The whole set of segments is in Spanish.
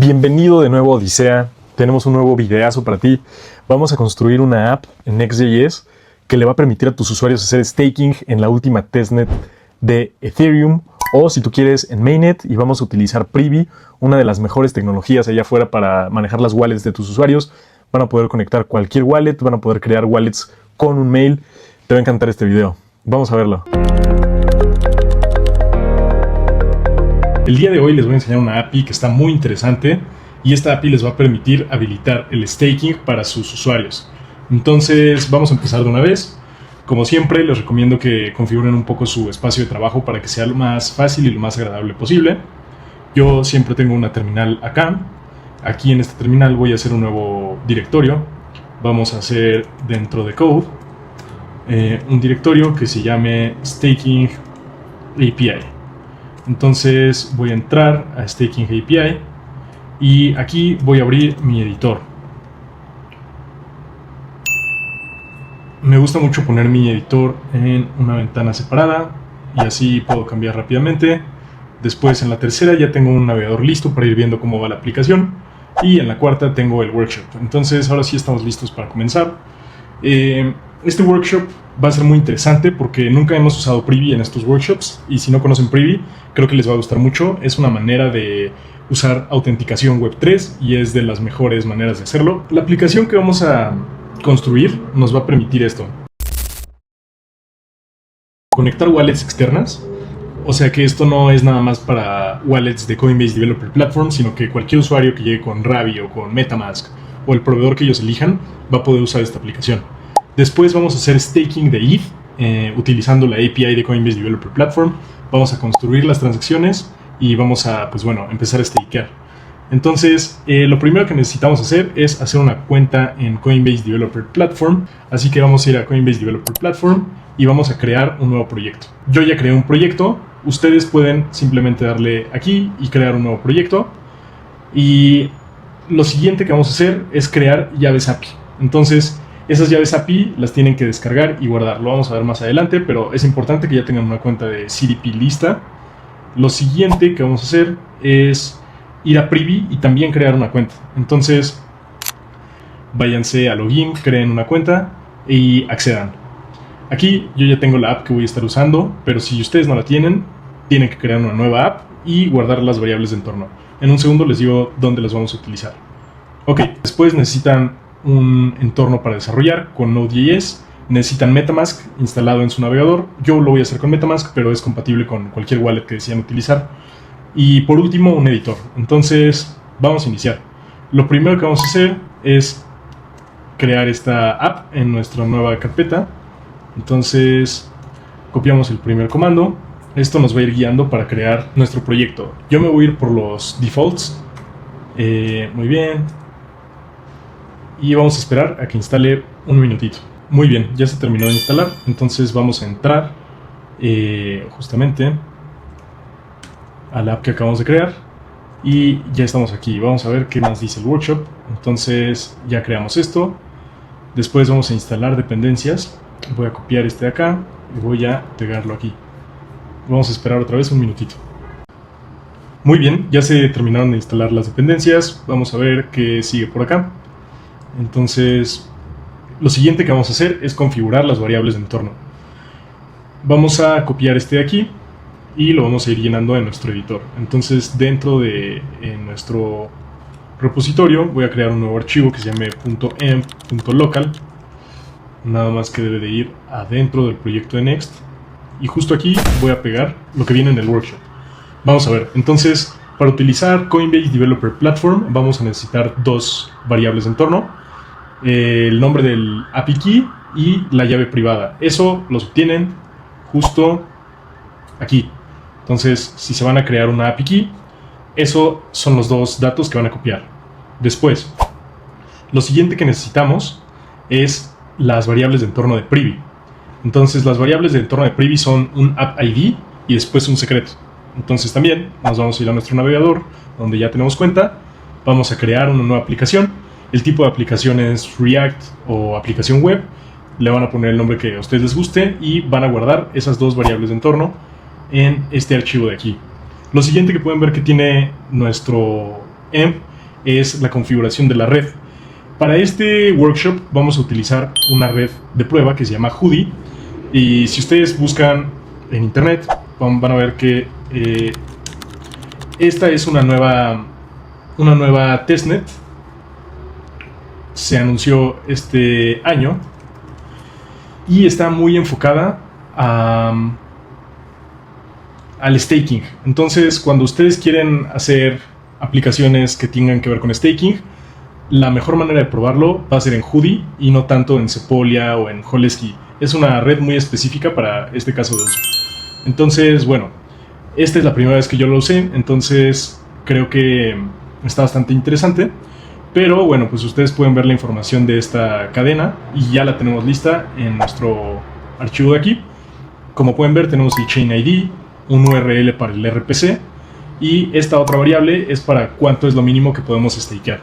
Bienvenido de nuevo a Odisea. Tenemos un nuevo videazo para ti. Vamos a construir una app en Next.js que le va a permitir a tus usuarios hacer staking en la última testnet de Ethereum, o si tú quieres en Mainnet, y vamos a utilizar Privy, una de las mejores tecnologías allá afuera para manejar las wallets de tus usuarios. Van a poder conectar cualquier wallet, van a poder crear wallets con un mail. Te va a encantar este video. Vamos a verlo. El día de hoy les voy a enseñar una API que está muy interesante, y esta API les va a permitir habilitar el staking para sus usuarios. Entonces vamos a empezar de una vez. Como siempre, les recomiendo que configuren un poco su espacio de trabajo para que sea lo más fácil y lo más agradable posible. Yo siempre tengo una terminal acá. Aquí en esta terminal voy a hacer un nuevo directorio. Vamos a hacer dentro de code un directorio que se llame Staking API. Entonces voy a entrar a Staking API y aquí voy a abrir mi editor. Me gusta mucho poner mi editor en una ventana separada y así puedo cambiar rápidamente. Después, en la tercera ya tengo un navegador listo para ir viendo cómo va la aplicación, y en la cuarta tengo el workshop. Entonces ahora sí estamos listos para comenzar. Este workshop va a ser muy interesante porque nunca hemos usado Privy en estos workshops, y si no conocen Privy, creo que les va a gustar mucho. Es una manera de usar autenticación Web3 y es de las mejores maneras de hacerlo. La aplicación que vamos a construir nos va a permitir esto: conectar wallets externas. O sea que esto no es nada más para wallets de Coinbase Developer Platform, sino que cualquier usuario que llegue con Ravi o con MetaMask o el proveedor que ellos elijan va a poder usar esta aplicación. Después vamos a hacer staking de ETH utilizando la API de Coinbase Developer Platform. Vamos a construir las transacciones y vamos a, empezar a stakear. Entonces, lo primero que necesitamos hacer es hacer una cuenta en Coinbase Developer Platform. Así que vamos a ir a Coinbase Developer Platform y vamos a crear un nuevo proyecto. Yo ya creé un proyecto. Ustedes pueden simplemente darle aquí y crear un nuevo proyecto. Y lo siguiente que vamos a hacer es crear llaves API. Entonces, esas llaves API las tienen que descargar y guardar. Lo vamos a ver más adelante, pero es importante que ya tengan una cuenta de CDP lista. Lo siguiente que vamos a hacer es ir a Privy y también crear una cuenta. Entonces, váyanse a login, creen una cuenta y accedan. Aquí yo ya tengo la app que voy a estar usando, pero si ustedes no la tienen, tienen que crear una nueva app y guardar las variables de entorno. En un segundo les digo dónde las vamos a utilizar. Ok, después necesitan un entorno para desarrollar con Node.js. Necesitan MetaMask instalado en su navegador. Yo lo voy a hacer con MetaMask, pero es compatible con cualquier wallet que desean utilizar. Y por último, un editor. Entonces, vamos a iniciar. Lo primero que vamos a hacer es crear esta app en nuestra nueva carpeta. Entonces, copiamos el primer comando. Esto nos va a ir guiando para crear nuestro proyecto. Yo me voy a ir por los defaults. Muy bien. Y vamos a esperar a que instale un minutito. Muy bien, ya se terminó de instalar. Entonces vamos a entrar justamente a la app que acabamos de crear. Y ya estamos aquí. Vamos a ver qué más dice el workshop. Entonces ya creamos esto. Después vamos a instalar dependencias. Voy a copiar este de acá y voy a pegarlo aquí. Vamos a esperar otra vez un minutito. Muy bien, ya se terminaron de instalar las dependencias. Vamos a ver qué sigue por acá. Entonces, lo siguiente que vamos a hacer es configurar las variables de entorno. Vamos a copiar este de aquí y lo vamos a ir llenando en nuestro editor. Entonces, dentro de nuestro repositorio voy a crear un nuevo archivo que se llame .env.local. Nada más que debe de ir adentro del proyecto de Next. Y justo aquí voy a pegar lo que viene en el workshop. Vamos a ver. Entonces, para utilizar Coinbase Developer Platform vamos a necesitar dos variables de entorno: el nombre del API key y la llave privada. Eso los obtienen justo aquí. Entonces, si se van a crear una API key, esos son los dos datos que van a copiar. Después, lo siguiente que necesitamos es las variables de entorno de Privy. Entonces, las variables de entorno de Privy son un app ID y después un secreto. Entonces, también nos vamos a ir a nuestro navegador donde ya tenemos cuenta. Vamos a crear una nueva aplicación. El tipo de aplicación es React o aplicación web. Le van a poner el nombre que a ustedes les guste y van a guardar esas dos variables de entorno en este archivo de aquí. Lo siguiente que pueden ver que tiene nuestro env es la configuración de la red. Para este workshop vamos a utilizar una red de prueba que se llama Hudi, y si ustedes buscan en internet van a ver que esta es una nueva testnet. Se anunció este año y está muy enfocada al staking. Entonces, cuando ustedes quieren hacer aplicaciones que tengan que ver con staking, la mejor manera de probarlo va a ser en Hudi y no tanto en Sepolia o en Holesky. Es una red muy específica para este caso de uso. Entonces, bueno, esta es la primera vez que yo lo usé, entonces creo que está bastante interesante. Pero bueno, pues ustedes pueden ver la información de esta cadena y ya la tenemos lista en nuestro archivo de aquí. Como pueden ver, tenemos el Chain ID, un URL para el RPC, y esta otra variable es para cuánto es lo mínimo que podemos stakear.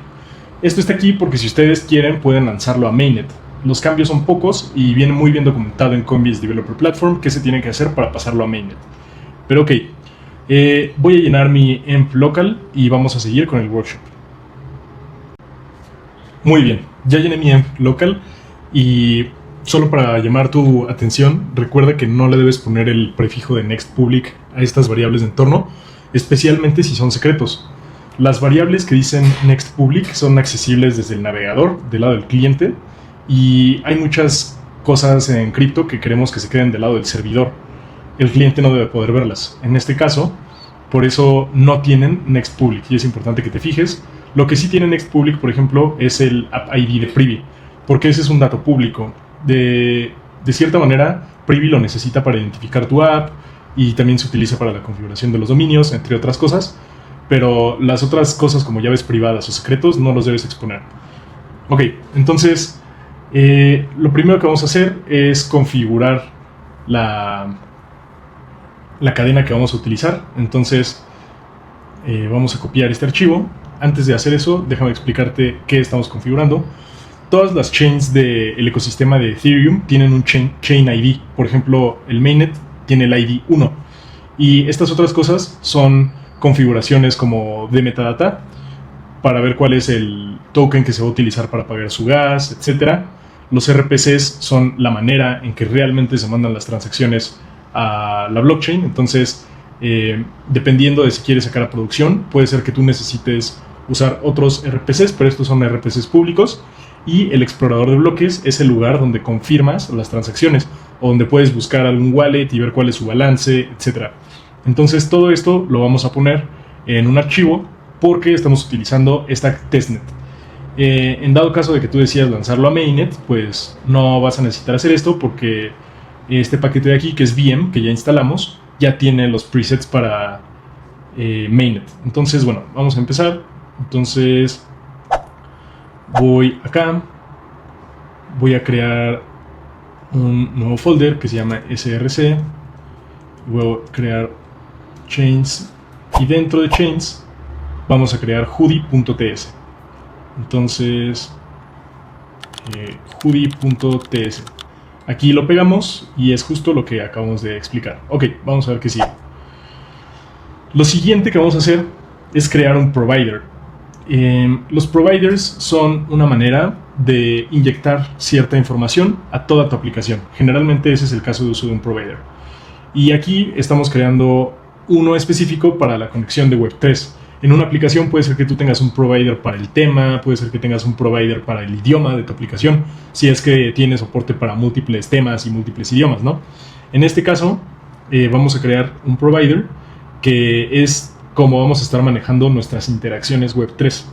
Esto está aquí porque si ustedes quieren pueden lanzarlo a Mainnet. Los cambios son pocos y viene muy bien documentado en Coinbase Developer Platform qué se tiene que hacer para pasarlo a Mainnet. Pero ok, voy a llenar mi env local y vamos a seguir con el workshop. Muy bien, ya llené mi env local y solo para llamar tu atención, recuerda que no le debes poner el prefijo de next public a estas variables de entorno, especialmente si son secretos. Las variables que dicen next public son accesibles desde el navegador del lado del cliente, y hay muchas cosas en cripto que queremos que se queden del lado del servidor. El cliente no debe poder verlas. En este caso, por eso no tienen next public, y es importante que te fijes. Lo que sí tiene next public, por ejemplo, es el app ID de Privy, porque ese es un dato público. De cierta manera, Privy lo necesita para identificar tu app y también se utiliza para la configuración de los dominios, entre otras cosas. Pero las otras cosas como llaves privadas o secretos no los debes exponer. Ok, entonces lo primero que vamos a hacer es configurar la cadena que vamos a utilizar. Entonces vamos a copiar este archivo. Antes de hacer eso, déjame explicarte qué estamos configurando. Todas las chains del ecosistema de Ethereum tienen un chain ID. Por ejemplo, el mainnet tiene el ID 1. Y estas otras cosas son configuraciones como de metadata para ver cuál es el token que se va a utilizar para pagar su gas, etc. Los RPCs son la manera en que realmente se mandan las transacciones a la blockchain. Entonces, dependiendo de si quieres sacar a producción, puede ser que tú necesites usar otros RPCs, pero estos son RPCs públicos. Y el explorador de bloques es el lugar donde confirmas las transacciones o donde puedes buscar algún wallet y ver cuál es su balance, etc. Entonces todo esto lo vamos a poner en un archivo porque estamos utilizando esta testnet. En dado caso de que tú decidas lanzarlo a mainnet, pues no vas a necesitar hacer esto porque este paquete de aquí, que es VM, que ya instalamos, ya tiene los presets para mainnet. Entonces, bueno, vamos a empezar. Entonces voy acá, voy a crear un nuevo folder que se llama src, voy a crear chains y dentro de chains vamos a crear hudi.ts. Entonces hudi.ts, aquí lo pegamos y es justo lo que acabamos de explicar. Ok, vamos a ver qué sigue. Lo siguiente que vamos a hacer es crear un provider. Los providers son una manera de inyectar cierta información a toda tu aplicación. Generalmente ese es el caso de uso de un provider. Y aquí estamos creando uno específico para la conexión de Web3. En una aplicación puede ser que tú tengas un provider para el tema, puede ser que tengas un provider para el idioma de tu aplicación, si es que tiene soporte para múltiples temas y múltiples idiomas, ¿no? En este caso, vamos a crear un provider que es como vamos a estar manejando nuestras interacciones Web3.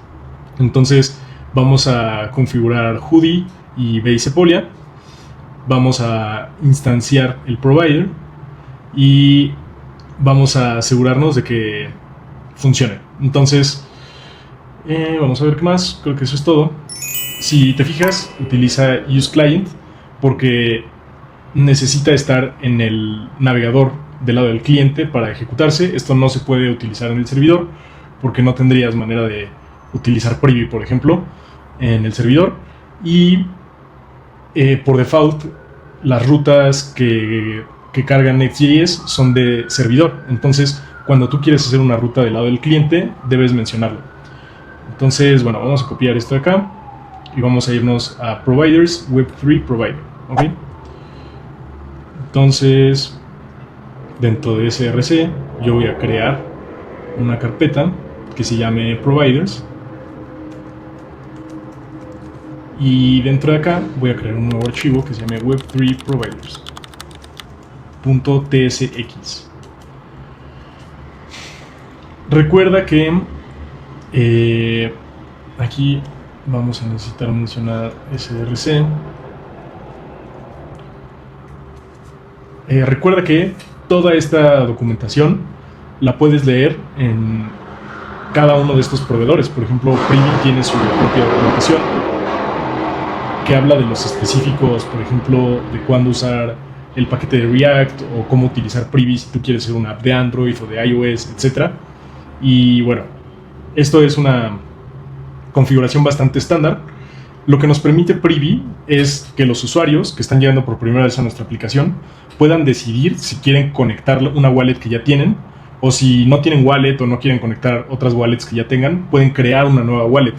Entonces vamos a configurar Hudi y Sepolia, vamos a instanciar el provider y vamos a asegurarnos de que funcione. Entonces vamos a ver qué más. Creo que eso es todo. Si te fijas, utiliza useClient porque necesita estar en el navegador del lado del cliente para ejecutarse. Esto no se puede utilizar en el servidor porque no tendrías manera de utilizar Privy, por ejemplo, en el servidor. Y por default las rutas que cargan Next.js son de servidor. Entonces cuando tú quieres hacer una ruta del lado del cliente debes mencionarlo. Entonces, bueno, vamos a copiar esto de acá y vamos a irnos a Providers, Web3 Provider, ¿ok? Entonces, dentro de SRC, yo voy a crear una carpeta que se llame Providers. Y dentro de acá voy a crear un nuevo archivo que se llame Web3 Providers.tsx. Recuerda que aquí vamos a necesitar mencionar SRC. Recuerda que toda esta documentación la puedes leer en cada uno de estos proveedores. Por ejemplo, Privy tiene su propia documentación que habla de los específicos, por ejemplo, de cuándo usar el paquete de React o cómo utilizar Privy si tú quieres hacer una app de Android o de iOS, etc. Y bueno, esto es una configuración bastante estándar. Lo que nos permite Privy es que los usuarios que están llegando por primera vez a nuestra aplicación puedan decidir si quieren conectar una wallet que ya tienen, o si no tienen wallet o no quieren conectar otras wallets que ya tengan, pueden crear una nueva wallet.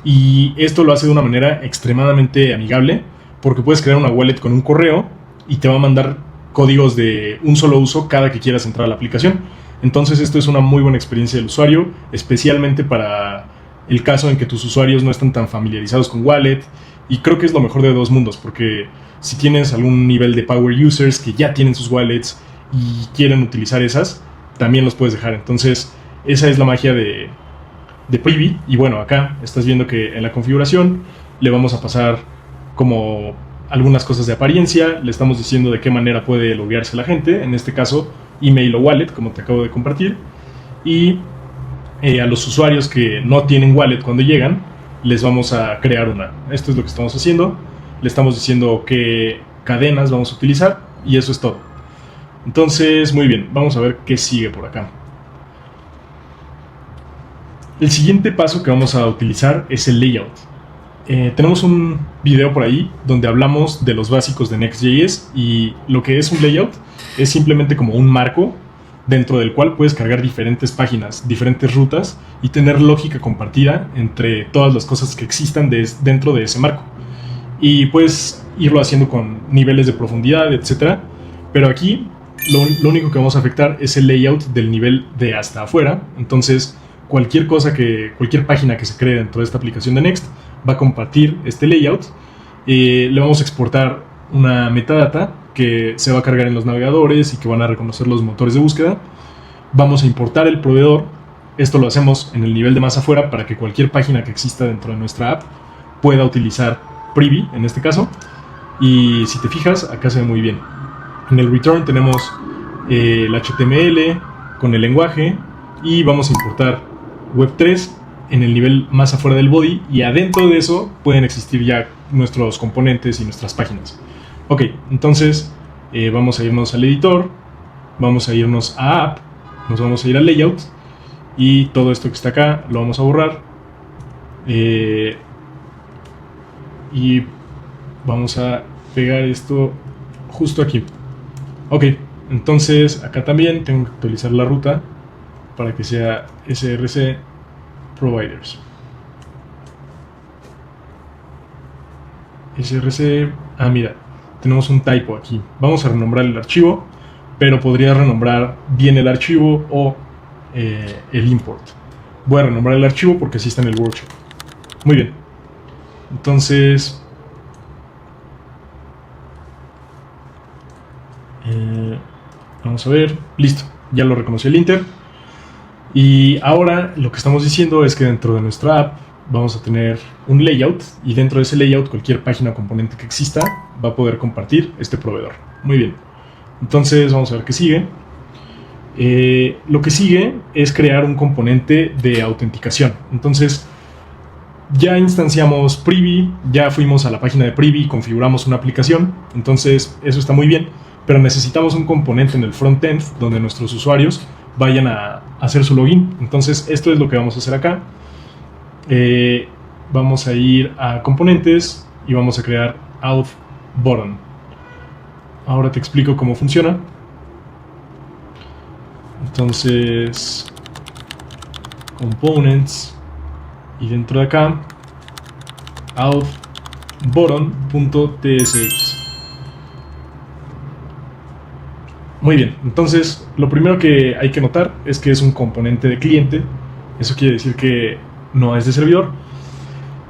Y esto lo hace de una manera extremadamente amigable, porque puedes crear una wallet con un correo y te va a mandar códigos de un solo uso cada que quieras entrar a la aplicación. Entonces esto es una muy buena experiencia del usuario, especialmente para el caso en que tus usuarios no están tan familiarizados con wallet. Y creo que es lo mejor de dos mundos, porque si tienes algún nivel de power users que ya tienen sus wallets y quieren utilizar esas, también los puedes dejar. Entonces esa es la magia de Privy. Y bueno, acá estás viendo que en la configuración le vamos a pasar como algunas cosas de apariencia, le estamos diciendo de qué manera puede loguearse la gente, en este caso email o wallet, como te acabo de compartir, y a los usuarios que no tienen wallet cuando llegan, les vamos a crear una. Esto es lo que estamos haciendo, le estamos diciendo qué cadenas vamos a utilizar y eso es todo. Entonces, muy bien, vamos a ver qué sigue por acá. El siguiente paso que vamos a utilizar es el layout. Tenemos un video por ahí donde hablamos de los básicos de Next.js, y lo que es un layout es simplemente como un marco dentro del cual puedes cargar diferentes páginas, diferentes rutas y tener lógica compartida entre todas las cosas que existan dentro de ese marco. Y puedes irlo haciendo con niveles de profundidad, etc. Pero aquí lo único que vamos a afectar es el layout del nivel de hasta afuera. Entonces cualquier página que se cree dentro de esta aplicación de Next va a compartir este layout. Le vamos a exportar una metadata que se va a cargar en los navegadores y que van a reconocer los motores de búsqueda. Vamos a importar el proveedor. Esto lo hacemos en el nivel de más afuera para que cualquier página que exista dentro de nuestra app pueda utilizar Privy en este caso. Y si te fijas, acá se ve muy bien. En el return tenemos el HTML con el lenguaje, y vamos a importar Web3 en el nivel más afuera del body, y adentro de eso pueden existir ya nuestros componentes y nuestras páginas. Ok, entonces vamos a irnos al editor, vamos a irnos a app, nos vamos a ir a layout, y todo esto que está acá lo vamos a borrar, y vamos a pegar esto justo aquí. Ok, entonces acá también tengo que actualizar la ruta para que sea SRC Providers. SRC, mira, tenemos un typo aquí. Vamos a renombrar el archivo, pero podría renombrar bien el archivo o el import. Voy a renombrar el archivo porque así está en el workshop. Muy bien. Entonces, vamos a ver. Listo, ya lo reconoció el Inter. Y ahora lo que estamos diciendo es que dentro de nuestra app vamos a tener un layout, y dentro de ese layout cualquier página o componente que exista va a poder compartir este proveedor. Muy bien. Entonces vamos a ver qué sigue. Lo que sigue es crear un componente de autenticación. Entonces ya instanciamos Privy, ya fuimos a la página de Privy, configuramos una aplicación. Entonces eso está muy bien, pero necesitamos un componente en el frontend donde nuestros usuarios vayan a hacer su login. Entonces esto es lo que vamos a hacer acá. Vamos a ir a componentes y vamos a crear auth button. Ahora te explico cómo funciona. Entonces, components, y dentro de acá auth_button.tsx. Muy bien, entonces lo primero que hay que notar es que es un componente de cliente. Eso quiere decir que no es de servidor.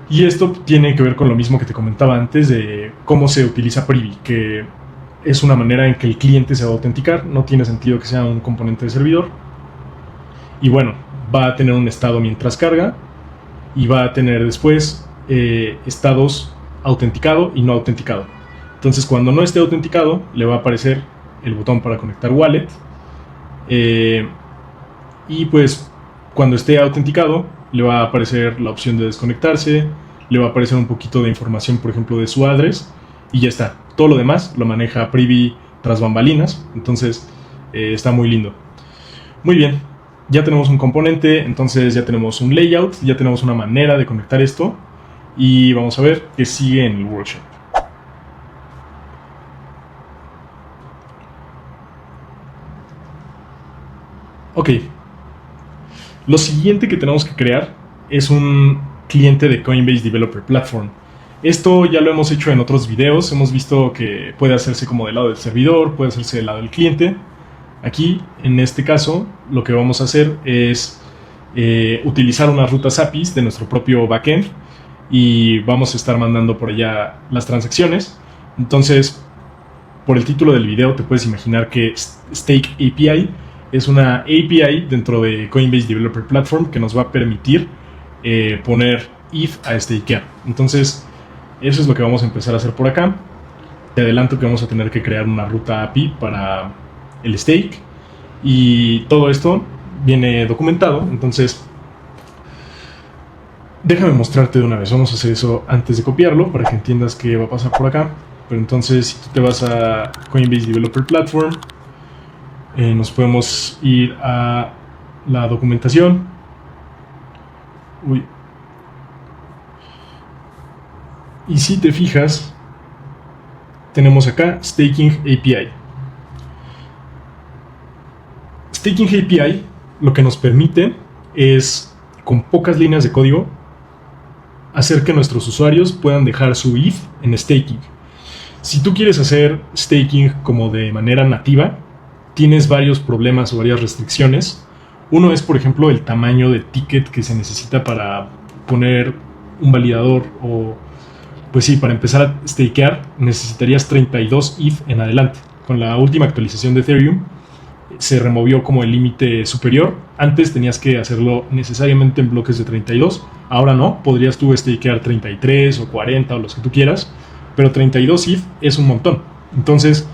Y esto tiene que ver con lo mismo que te comentaba antes de cómo se utiliza Privy, que es una manera en que el cliente se va a autenticar. No tiene sentido que sea un componente de servidor. Y bueno, va a tener un estado mientras carga y va a tener después estados autenticado y no autenticado. Entonces, cuando no esté autenticado, le va a aparecer el botón para conectar wallet, y pues cuando esté autenticado le va a aparecer la opción de desconectarse, le va a aparecer un poquito de información, por ejemplo, de su address, y ya está. Todo lo demás lo maneja Privy tras bambalinas. Entonces está muy lindo. Muy bien, ya tenemos un componente, entonces ya tenemos un layout, ya tenemos una manera de conectar esto, y vamos a ver qué sigue en el workshop. Ok, lo siguiente que tenemos que crear es un cliente de Coinbase Developer Platform. Esto ya lo hemos hecho en otros videos, hemos visto que puede hacerse como del lado del servidor, puede hacerse del lado del cliente. Aquí, en este caso, lo que vamos a hacer es utilizar unas rutas APIs de nuestro propio backend y vamos a estar mandando por allá las transacciones. Entonces, por el título del video te puedes imaginar que Stake API es una API dentro de Coinbase Developer Platform que nos va a permitir poner ETH a stakear. Entonces, eso es lo que vamos a empezar a hacer por acá. Te adelanto que vamos a tener que crear una ruta API para el stake y todo esto viene documentado. Entonces, déjame mostrarte de una vez. Vamos a hacer eso antes de copiarlo para que entiendas qué va a pasar por acá. Pero entonces, si tú te vas a Coinbase Developer Platform, nos podemos ir a la documentación. Y si te fijas, tenemos acá Staking API. Staking API lo que nos permite es, con pocas líneas de código, hacer que nuestros usuarios puedan dejar su ETH en staking. Si tú quieres hacer staking como de manera nativa, tienes varios problemas o varias restricciones. Uno es, por ejemplo, el tamaño de ticket que se necesita para poner un validador, o pues sí, para empezar a stakear necesitarías 32 ETH en adelante. Con la última actualización de Ethereum se removió como el límite superior. Antes tenías que hacerlo necesariamente en bloques de 32, ahora no, podrías tú stakear 33 o 40 o los que tú quieras, pero 32 ETH es un montón. Entonces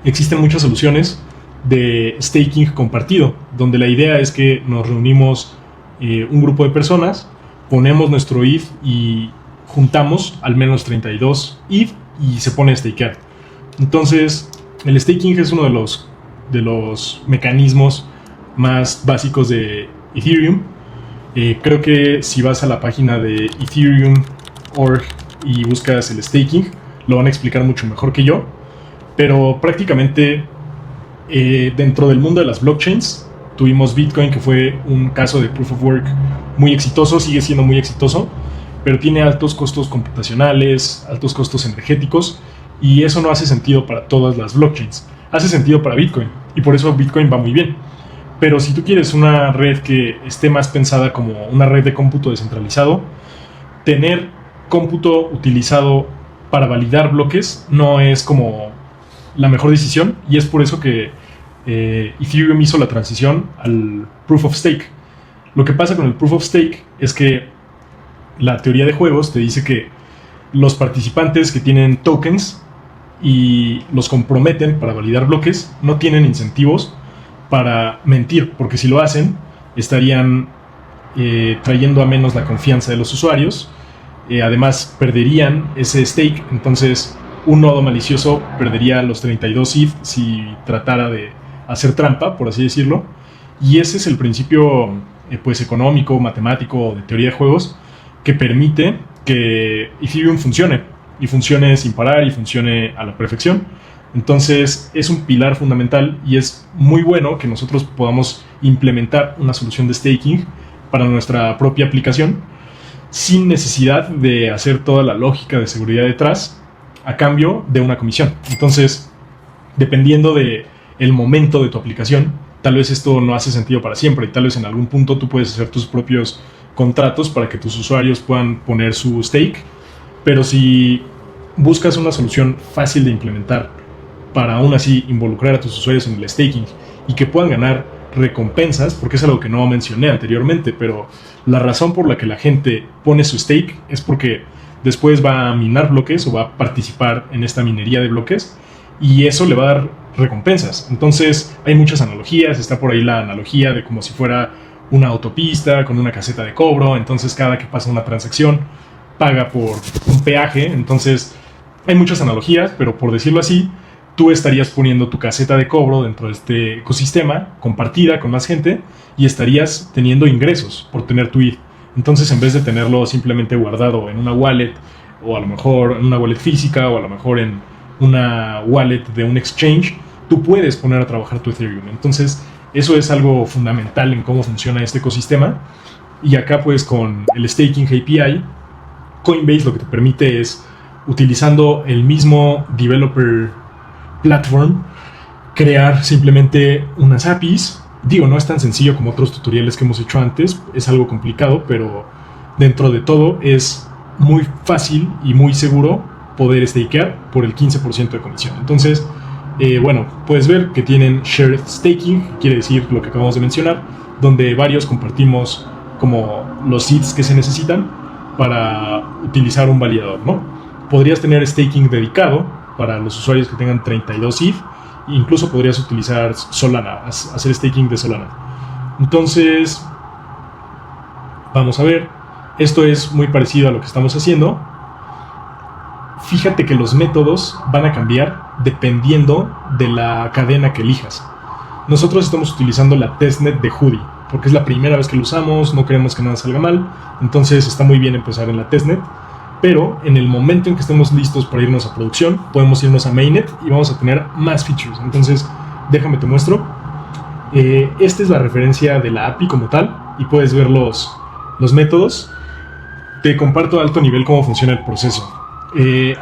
existen muchas soluciones de staking compartido, donde la idea es que nos reunimos un grupo de personas, ponemos nuestro ETH y juntamos al menos 32 ETH y se pone a stakear. Entonces, el staking es uno de los mecanismos más básicos de Ethereum. Creo que si vas a la página de Ethereum.org y buscas el staking, lo van a explicar mucho mejor que yo. Pero prácticamente dentro del mundo de las blockchains tuvimos Bitcoin, que fue un caso de proof of work muy exitoso, sigue siendo muy exitoso, pero tiene altos costos computacionales, altos costos energéticos, y eso no hace sentido para todas las blockchains. Hace sentido para Bitcoin, y por eso Bitcoin va muy bien. Pero si tú quieres una red que esté más pensada como una red de cómputo descentralizado, tener cómputo utilizado para validar bloques no es como la mejor decisión, y es por eso que Ethereum hizo la transición al Proof of Stake. Lo que pasa con el Proof of Stake es que la teoría de juegos te dice que los participantes que tienen tokens y los comprometen para validar bloques no tienen incentivos para mentir, porque si lo hacen estarían trayendo a menos la confianza de los usuarios. Además perderían ese stake. Entonces un nodo malicioso perdería los 32 ETH si tratara de hacer trampa, por así decirlo. Y ese es el principio pues económico, matemático, de teoría de juegos, que permite que Ethereum funcione, y funcione sin parar, y funcione a la perfección. Entonces es un pilar fundamental, y es muy bueno que nosotros podamos implementar una solución de staking para nuestra propia aplicación. sin necesidad de hacer toda la lógica de seguridad detrás a cambio de una comisión. Entonces, dependiendo de el momento de tu aplicación, tal vez esto no hace sentido para siempre y tal vez en algún punto tú puedes hacer tus propios contratos para que tus usuarios puedan poner su stake, pero si buscas una solución fácil de implementar para aún así involucrar a tus usuarios en el staking y que puedan ganar recompensas, porque es algo que no mencioné anteriormente, pero la razón por la que la gente pone su stake es porque después va a minar bloques o va a participar en esta minería de bloques y eso le va a dar recompensas. Entonces hay muchas analogías, está por ahí la analogía de como si fuera una autopista con una caseta de cobro, entonces cada que pasa una transacción paga por un peaje. Entonces hay muchas analogías, pero por decirlo así, tú estarías poniendo tu caseta de cobro dentro de este ecosistema compartida con más gente y estarías teniendo ingresos por tener tu ETH. Entonces, en vez de tenerlo simplemente guardado en una wallet o a lo mejor en una wallet física o a lo mejor en una wallet de un exchange, tú puedes poner a trabajar tu Ethereum. Entonces, eso es algo fundamental en cómo funciona este ecosistema. Y acá, pues, con el Staking API, Coinbase lo que te permite es, utilizando el mismo developer platform, crear simplemente unas APIs. Digo, no es tan sencillo como otros tutoriales que hemos hecho antes, es algo complicado, pero dentro de todo es muy fácil y muy seguro poder stakear por el 15% de comisión. Entonces, bueno, puedes ver que tienen shared staking, quiere decir lo que acabamos de mencionar, donde varios compartimos como los seeds que se necesitan para utilizar un validador, ¿no? Podrías tener staking dedicado para los usuarios que tengan 32 ETH, incluso podrías utilizar Solana, hacer staking de Solana. Entonces, vamos a ver, esto es muy parecido a lo que estamos haciendo. Fíjate que los métodos van a cambiar dependiendo de la cadena que elijas. Nosotros estamos utilizando la testnet de Hudi, porque es la primera vez que lo usamos, no queremos que nada salga mal, entonces está muy bien empezar en la testnet. Pero en el momento en que estemos listos para irnos a producción, podemos irnos a mainnet y vamos a tener más features. Entonces, déjame te muestro. Esta es la referencia de la API como tal y puedes ver los métodos. Te comparto a alto nivel cómo funciona el proceso.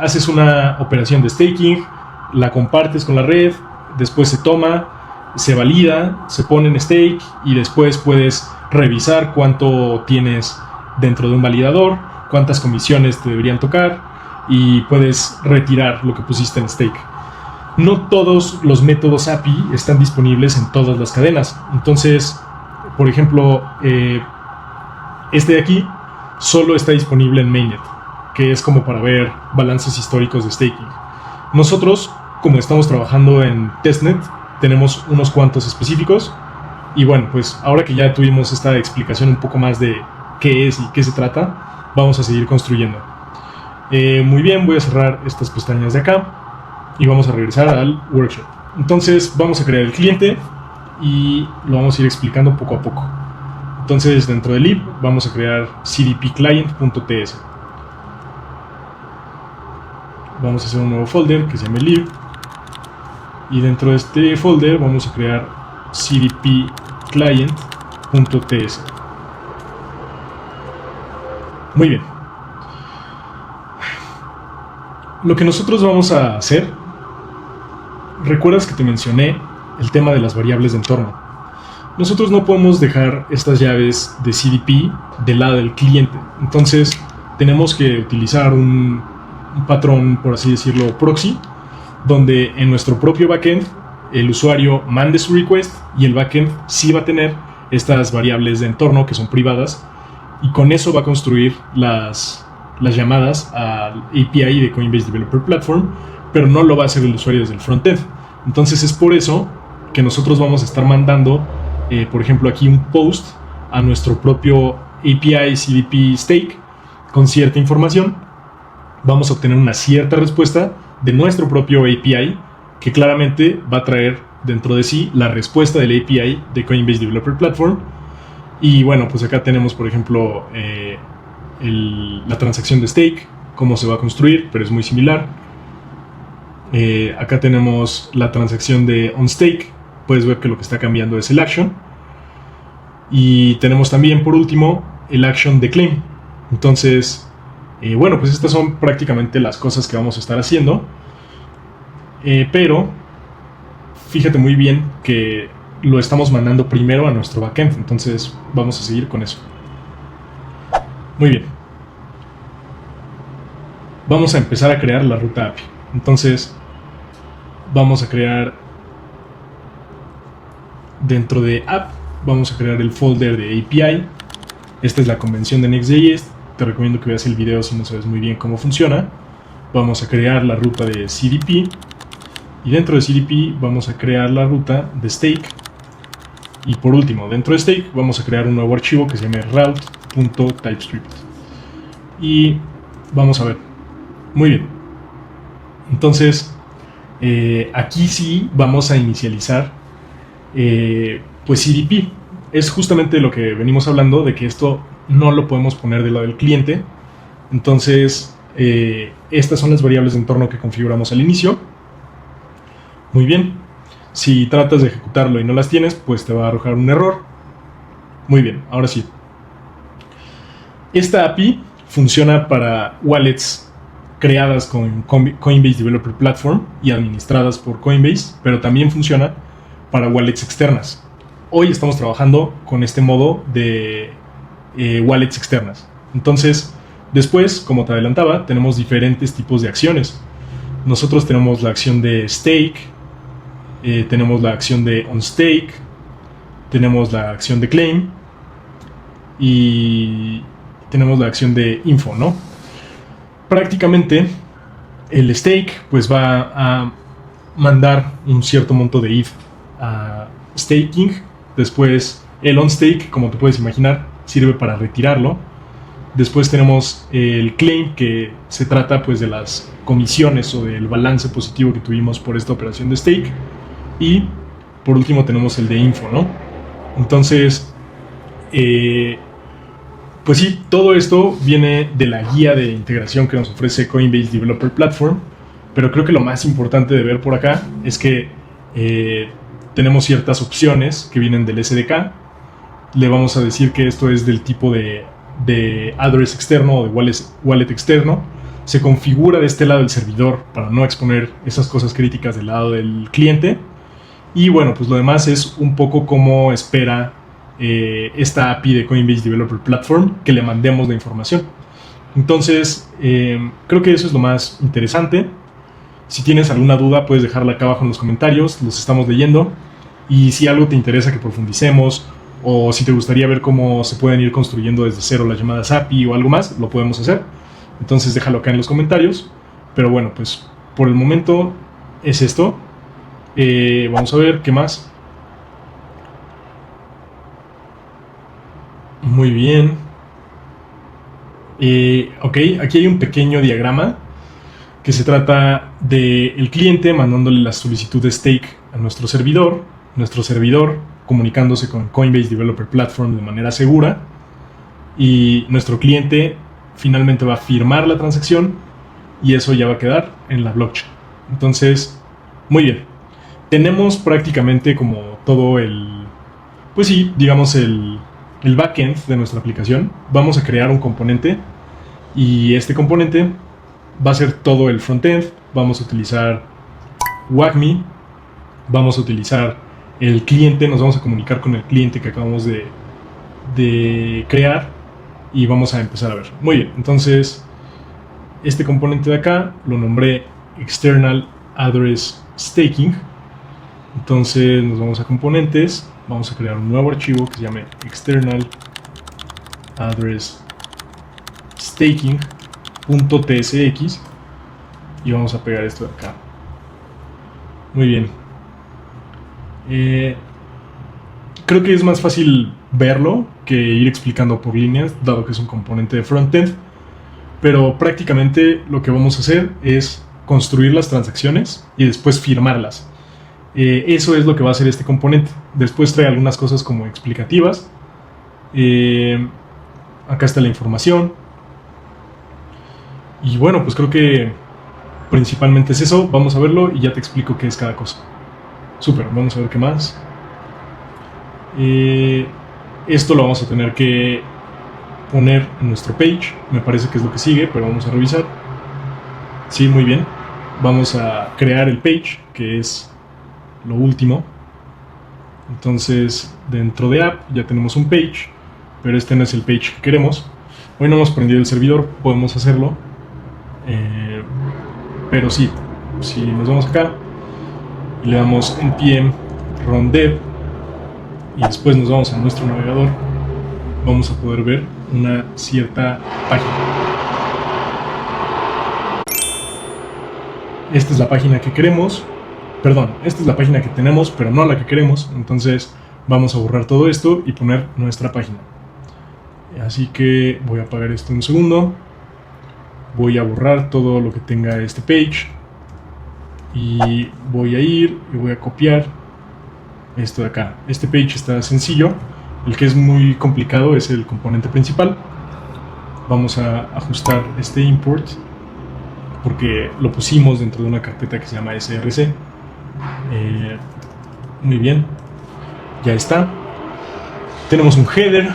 Haces una operación de staking, la compartes con la red, después se toma, se valida, se pone en stake y después puedes revisar cuánto tienes dentro de un validador, cuántas comisiones te deberían tocar y puedes retirar lo que pusiste en stake. No todos los métodos API están disponibles en todas las cadenas. Entonces, por ejemplo, este de aquí solo está disponible en mainnet, que es como para ver balances históricos de staking. Nosotros, como estamos trabajando en testnet, tenemos unos cuantos específicos. Y bueno, pues ahora que ya tuvimos esta explicación un poco más de qué es y qué se trata, vamos a seguir construyendo. Muy bien, voy a cerrar estas pestañas de acá y vamos a regresar al workshop. Entonces vamos a crear el cliente y lo vamos a ir explicando poco a poco. Entonces dentro del lib vamos a crear cdpclient.ts. Vamos a hacer un nuevo folder que se llame lib y dentro de este folder vamos a crear cdpclient.ts. Muy bien. Lo que nosotros vamos a hacer, recuerdas que te mencioné el tema de las variables de entorno. Nosotros no podemos dejar estas llaves de CDP del lado del cliente. Entonces tenemos que utilizar un patrón, por así decirlo, proxy, donde en nuestro propio backend el usuario mande su request y el backend sí va a tener estas variables de entorno que son privadas. Y con eso va a construir las llamadas al API de Coinbase Developer Platform, pero no lo va a hacer el usuario desde el frontend. Entonces es por eso que nosotros vamos a estar mandando, por ejemplo, aquí un post a nuestro propio API CDP Stake con cierta información. Vamos a obtener una cierta respuesta de nuestro propio API que claramente va a traer dentro de sí la respuesta del API de Coinbase Developer Platform. Y bueno, pues acá tenemos, por ejemplo, la transacción de stake, cómo se va a construir, pero es muy similar. Acá tenemos la transacción de onStake. Puedes ver que lo que está cambiando es el action. Y tenemos también, por último, el action de claim. Entonces, bueno, pues estas son prácticamente las cosas que vamos a estar haciendo. Pero fíjate muy bien que lo estamos mandando primero a nuestro backend. Entonces vamos a seguir con eso. Muy bien. Vamos a empezar a crear la ruta API. Entonces vamos a crear, dentro de app, vamos a crear el folder de API. Esta es la convención de Next.js. Te recomiendo que veas el video si no sabes muy bien cómo funciona. Vamos a crear la ruta de CDP. Y dentro de CDP vamos a crear la ruta de stake. Y por último, dentro de stake vamos a crear un nuevo archivo que se llame route.typescript. Y vamos a ver. Muy bien. Entonces, aquí sí vamos a inicializar pues CDP. Es justamente lo que venimos hablando, de que esto no lo podemos poner del lado del cliente. Entonces, estas son las variables de entorno que configuramos al inicio. Muy bien. Si tratas de ejecutarlo y no las tienes, pues te va a arrojar un error. Muy bien, ahora sí. Esta API funciona para wallets creadas con Coinbase Developer Platform y administradas por Coinbase, pero también funciona para wallets externas. Hoy estamos trabajando con este modo de wallets externas. Entonces, después, como te adelantaba, tenemos diferentes tipos de acciones. Nosotros tenemos la acción de stake, tenemos la acción de onStake, tenemos la acción de claim y tenemos la acción de info, ¿no? Prácticamente el stake pues va a mandar un cierto monto de ETH a staking. Después el onStake, como te puedes imaginar, sirve para retirarlo. Después tenemos el claim, que se trata pues de las comisiones o del balance positivo que tuvimos por esta operación de stake. Y por último tenemos el de info, ¿no? Entonces, pues sí, todo esto viene de la guía de integración que nos ofrece Coinbase Developer Platform. Pero creo que lo más importante de ver por acá es que tenemos ciertas opciones que vienen del SDK. Le vamos a decir que esto es del tipo de address externo o de wallet externo. Se configura de este lado del servidor para no exponer esas cosas críticas del lado del cliente. Y bueno, pues lo demás es un poco como espera esta API de Coinbase Developer Platform que le mandemos la información. Entonces, creo que eso es lo más interesante. Si tienes alguna duda, puedes dejarla acá abajo en los comentarios, los estamos leyendo. Y si algo te interesa que profundicemos, o si te gustaría ver cómo se pueden ir construyendo desde cero las llamadas API o algo más, lo podemos hacer. Entonces déjalo acá en los comentarios. Pero bueno, pues por el momento es esto. Vamos a ver qué más. Muy bien. Ok, aquí hay un pequeño diagrama que se trata del cliente mandándole la solicitud de stake a nuestro servidor comunicándose con Coinbase Developer Platform de manera segura, y nuestro cliente finalmente va a firmar la transacción y eso ya va a quedar en la blockchain. Entonces, muy bien. Tenemos prácticamente como todo el, pues sí, digamos el backend de nuestra aplicación. Vamos a crear un componente y este componente va a ser todo el frontend. Vamos a utilizar WAGMI, vamos a utilizar el cliente, nos vamos a comunicar con el cliente que acabamos de crear y vamos a empezar a ver. Muy bien, entonces este componente de acá lo nombré External Address Staking. Entonces nos vamos a componentes, vamos a crear un nuevo archivo que se llame External Address Staking.tsx y vamos a pegar esto de acá. Muy bien. Creo que es más fácil verlo que ir explicando por líneas, dado que es un componente de frontend. Pero prácticamente lo que vamos a hacer es construir las transacciones y después firmarlas. Eso es lo que va a hacer este componente. Después trae algunas cosas como explicativas. Acá está la información. Y bueno, pues creo que principalmente es eso. Vamos a verlo y ya te explico qué es cada cosa. Súper, vamos a ver qué más. Esto lo vamos a tener que poner en nuestro page. Me parece que es lo que sigue, pero vamos a revisar. Sí, muy bien. Vamos a crear el page, que es lo último. Entonces, dentro de app ya tenemos un page, pero este no es el page que queremos. Hoy no hemos prendido el servidor, podemos hacerlo. Pero sí, si nos vamos acá y le damos npm run dev y después nos vamos a nuestro navegador, vamos a poder ver una cierta página. Esta es la página que queremos. Perdón, esta es la página que tenemos, pero no la que queremos. Entonces vamos a borrar todo esto y poner nuestra página. Así que voy a apagar esto un segundo. Voy a borrar todo lo que tenga este page. Y voy a ir y voy a copiar esto de acá. Este page está sencillo. El que es muy complicado es el componente principal. Vamos a ajustar este import porque lo pusimos dentro de una carpeta que se llama src. Muy bien, ya está. Tenemos un header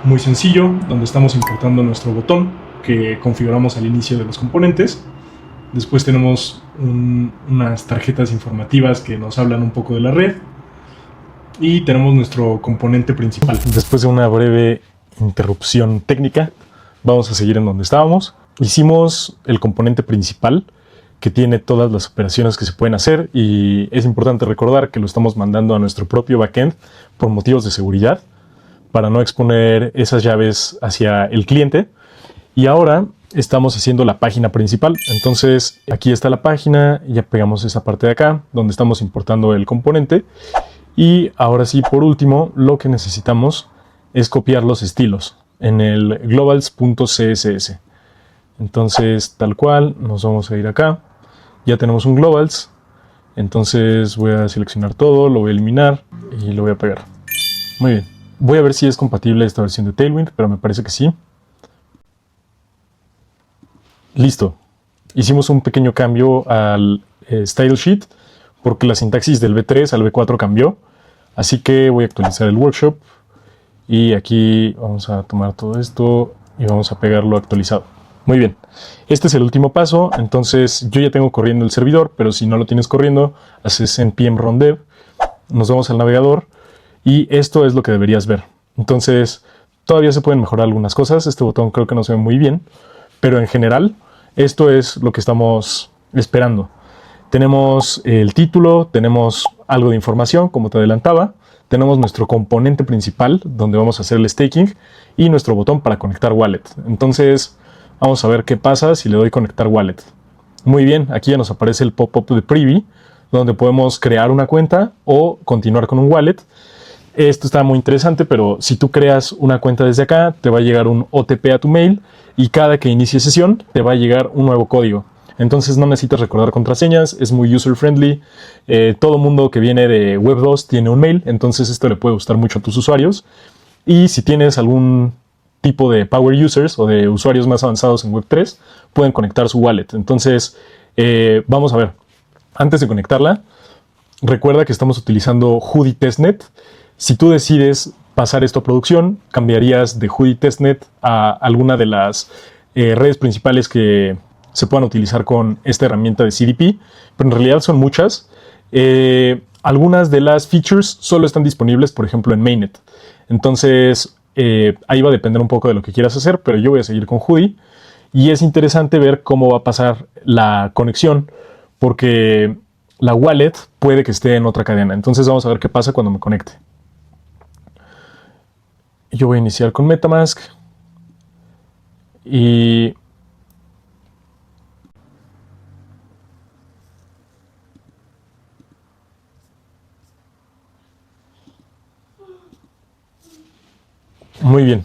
muy sencillo donde estamos importando nuestro botón que configuramos al inicio de los componentes. Después tenemos unas tarjetas informativas que nos hablan un poco de la red. Y tenemos nuestro componente principal. Después de una breve interrupción técnica, vamos a seguir en donde estábamos. Hicimos el componente principal, que tiene todas las operaciones que se pueden hacer, y es importante recordar que lo estamos mandando a nuestro propio backend por motivos de seguridad, para no exponer esas llaves hacia el cliente. Y ahora estamos haciendo la página principal. Entonces aquí está la página, ya pegamos esa parte de acá donde estamos importando el componente. Y ahora sí, por último, lo que necesitamos es copiar los estilos en el globals.css. Entonces, tal cual, nos vamos a ir acá. Ya tenemos un globals. Entonces voy a seleccionar todo, lo voy a eliminar y lo voy a pegar. Muy bien. Voy a ver si es compatible esta versión de Tailwind, pero me parece que sí. Listo. Hicimos un pequeño cambio al style sheet porque la sintaxis del V3 al V4 cambió. Así que voy a actualizar el workshop. Y aquí vamos a tomar todo esto y vamos a pegarlo actualizado. Muy bien. Este es el último paso. Entonces yo ya tengo corriendo el servidor, pero si no lo tienes corriendo, haces npm run dev. Nos vamos al navegador y esto es lo que deberías ver. Entonces todavía se pueden mejorar algunas cosas. Este botón creo que no se ve muy bien, pero en general esto es lo que estamos esperando. Tenemos el título, tenemos algo de información, como te adelantaba. Tenemos nuestro componente principal, donde vamos a hacer el staking, y nuestro botón para conectar wallet. Entonces, vamos a ver qué pasa si le doy conectar wallet. Muy bien, aquí ya nos aparece el pop-up de Privy, donde podemos crear una cuenta o continuar con un wallet. Esto está muy interesante, pero si tú creas una cuenta desde acá, te va a llegar un OTP a tu mail, y cada que inicie sesión, te va a llegar un nuevo código. Entonces no necesitas recordar contraseñas, es muy user friendly. Todo mundo que viene de Web 2 tiene un mail, entonces esto le puede gustar mucho a tus usuarios. Y si tienes algún tipo de power users o de usuarios más avanzados en Web 3, pueden conectar su wallet. Entonces, vamos a ver. Antes de conectarla, recuerda que estamos utilizando Hudi Testnet. Si tú decides pasar esto a producción, cambiarías de Hudi Testnet a alguna de las redes principales que se puedan utilizar con esta herramienta de CDP, pero en realidad son muchas. Algunas de las features solo están disponibles, por ejemplo, en Mainnet. Entonces, ahí va a depender un poco de lo que quieras hacer, pero yo voy a seguir con Hudi. Y es interesante ver cómo va a pasar la conexión, porque la wallet puede que esté en otra cadena. Entonces vamos a ver qué pasa cuando me conecte. Yo voy a iniciar con MetaMask. Y muy bien.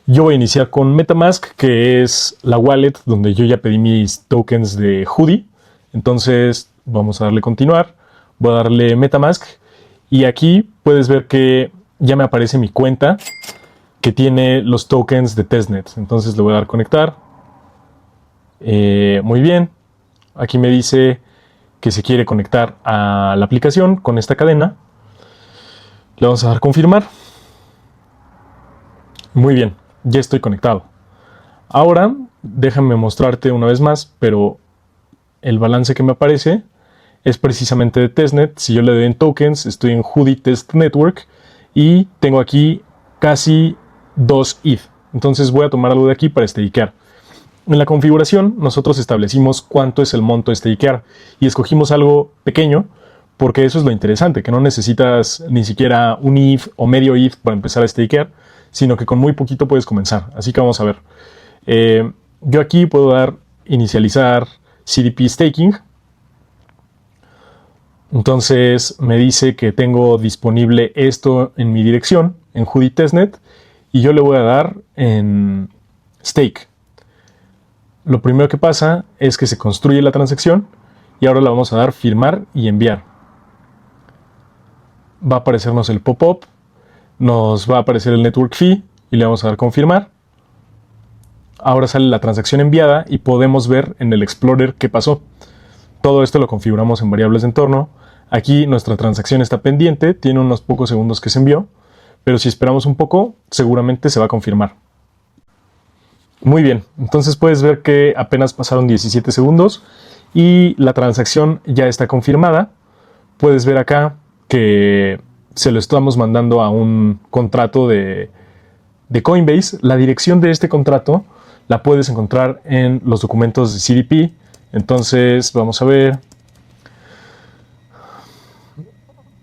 Yo voy a iniciar con MetaMask, que es la wallet donde yo ya pedí mis tokens de Hudi. Entonces vamos a darle continuar. Voy a darle MetaMask. Y aquí puedes ver que ya me aparece mi cuenta que tiene los tokens de testnet. Entonces le voy a dar conectar. Muy bien. Aquí me dice que se quiere conectar a la aplicación con esta cadena. Le vamos a dar confirmar. Muy bien. ya estoy conectado. Ahora, déjame mostrarte una vez más, pero el balance que me aparece es precisamente de testnet. Si yo le doy en tokens, estoy en Hudi Test Network y tengo aquí casi 2 ETH. Entonces voy a tomar algo de aquí para stakear. En la configuración nosotros establecimos cuánto es el monto de stakear y escogimos algo pequeño porque eso es lo interesante, que no necesitas ni siquiera un ETH o medio ETH para empezar a stakear, sino que con muy poquito puedes comenzar. Así que vamos a ver. Yo aquí puedo dar inicializar CDP staking. Entonces me dice que tengo disponible esto en mi dirección, en Hudi Testnet, y yo le voy a dar en stake. Lo primero que pasa es que se construye la transacción y ahora le vamos a dar firmar y enviar. Va a aparecernos el pop-up, nos va a aparecer el network fee y le vamos a dar confirmar. Ahora sale la transacción enviada y podemos ver en el Explorer qué pasó. Todo esto lo configuramos en variables de entorno. Aquí nuestra transacción está pendiente, tiene unos pocos segundos que se envió, pero si esperamos un poco, seguramente se va a confirmar. Muy bien, entonces puedes ver que apenas pasaron 17 segundos y la transacción ya está confirmada. Puedes ver acá que se lo estamos mandando a un contrato de Coinbase. La dirección de este contrato la puedes encontrar en los documentos de CDP. Entonces vamos a ver.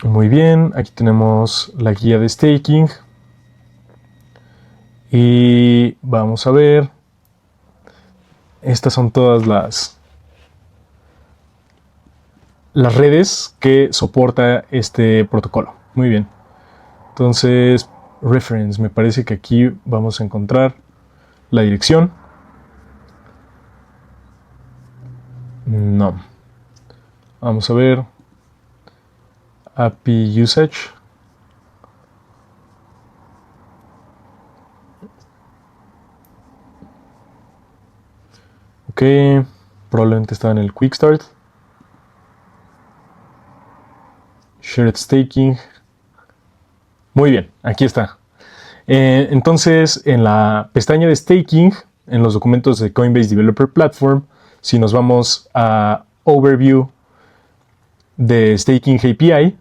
Muy bien, aquí tenemos la guía de staking. Y vamos a ver. Estas son todas las redes que soporta este protocolo. Muy bien. Entonces, reference, me parece que aquí vamos a encontrar la dirección. No. Vamos a ver. API usage. Ok, probablemente estaba en el Quick Start. Shared Staking. Muy bien, aquí está. Entonces, en la pestaña de Staking, en los documentos de Coinbase Developer Platform, si nos vamos a Overview de Staking API,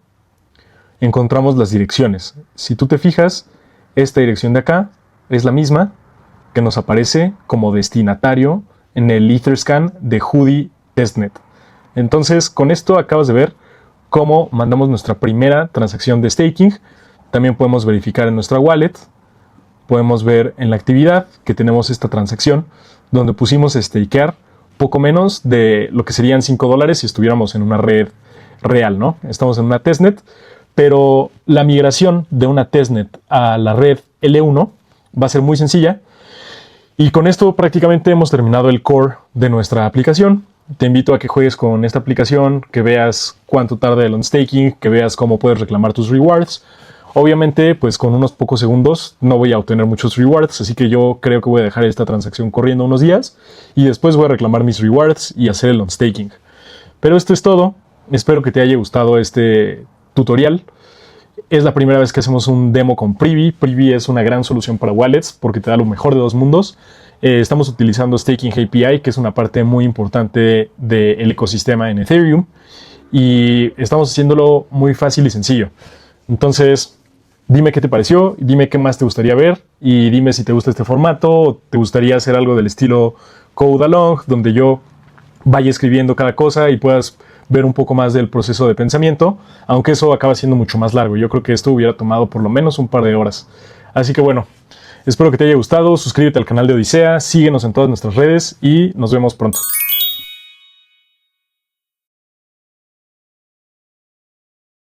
encontramos las direcciones. Si tú te fijas, esta dirección de acá es la misma que nos aparece como destinatario en el Etherscan de Hudi Testnet. Entonces, con esto acabas de ver cómo mandamos nuestra primera transacción de staking. También podemos verificar en nuestra wallet. Podemos ver en la actividad que tenemos esta transacción donde pusimos stakear poco menos de lo que serían $5 si estuviéramos en una red real, ¿no? Estamos en una testnet, pero la migración de una testnet a la red L1 va a ser muy sencilla. Y con esto prácticamente hemos terminado el core de nuestra aplicación. Te invito a que juegues con esta aplicación, que veas cuánto tarda el on-staking, que veas cómo puedes reclamar tus rewards. Obviamente, pues con unos pocos segundos no voy a obtener muchos rewards, así que yo creo que voy a dejar esta transacción corriendo unos días y después voy a reclamar mis rewards y hacer el on-staking. Pero esto es todo. Espero que te haya gustado este tutorial. Es la primera vez que hacemos un demo con Privy. Privy es una gran solución para wallets porque te da lo mejor de dos mundos. Estamos utilizando Staking API, que es una parte muy importante del ecosistema en Ethereum. Y estamos haciéndolo muy fácil y sencillo. Entonces, dime qué te pareció, dime qué más te gustaría ver y dime si te gusta este formato o te gustaría hacer algo del estilo Code Along, donde yo vaya escribiendo cada cosa y puedas ver un poco más del proceso de pensamiento, aunque eso acaba siendo mucho más largo. Yo creo que esto hubiera tomado por lo menos un par de horas. Así que bueno, espero que te haya gustado, suscríbete al canal de Odisea, síguenos en todas nuestras redes y nos vemos pronto.